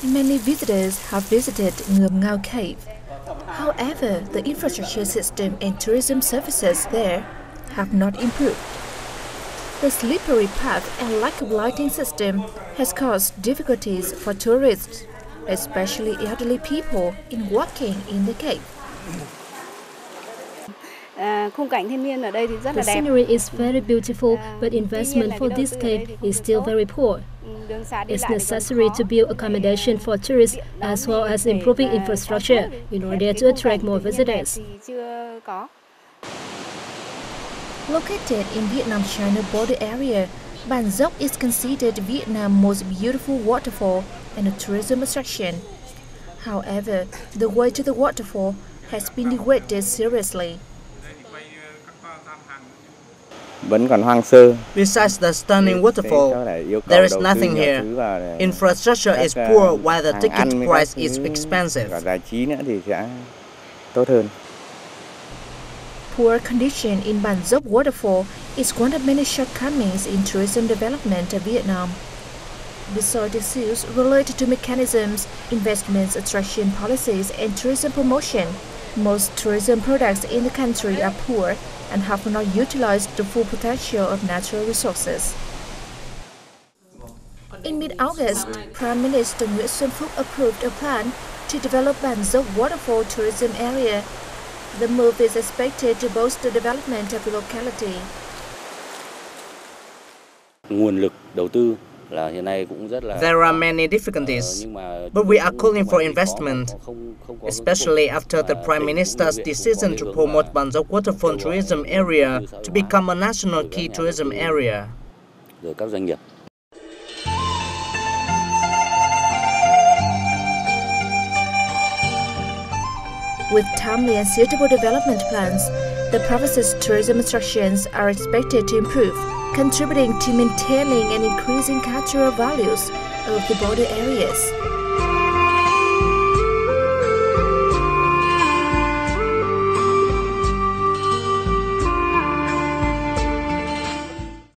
Many visitors have visited Ngầm Ngao Cave. However, the infrastructure system and tourism services there have not improved. The slippery path and lack of lighting system has caused difficulties for tourists, especially elderly people, in walking in the cave. The scenery is very beautiful, but investment for this cave is still very poor. It's necessary to build accommodation for tourists as well as improving infrastructure in order to attract more visitors. Located in Vietnam-China border area, Bản Dốc is considered Vietnam's most beautiful waterfall and a tourism attraction. However, the way to the waterfall has been degraded seriously. Besides the stunning waterfall, there is nothing here. Infrastructure is poor while the ticket price is expensive. Poor condition in Bản Dốc waterfall is one of many shortcomings in tourism development of Vietnam. Besides issues related to mechanisms, investments, attraction policies, and tourism promotion, most tourism products in the country are poor and have not utilized the full potential of natural resources. In mid-August, Prime Minister Nguyễn Xuân Phúc approved a plan to develop Bản Dốc waterfall tourism area. The move is expected to boost the development of the locality. There are many difficulties, but we are calling for investment, especially after the Prime Minister's decision to promote Bản Dốc waterfall tourism area to become a national key tourism area. With timely and suitable development plans, the province's tourism attractions are expected to improve, contributing to maintaining and increasing cultural values of the border areas.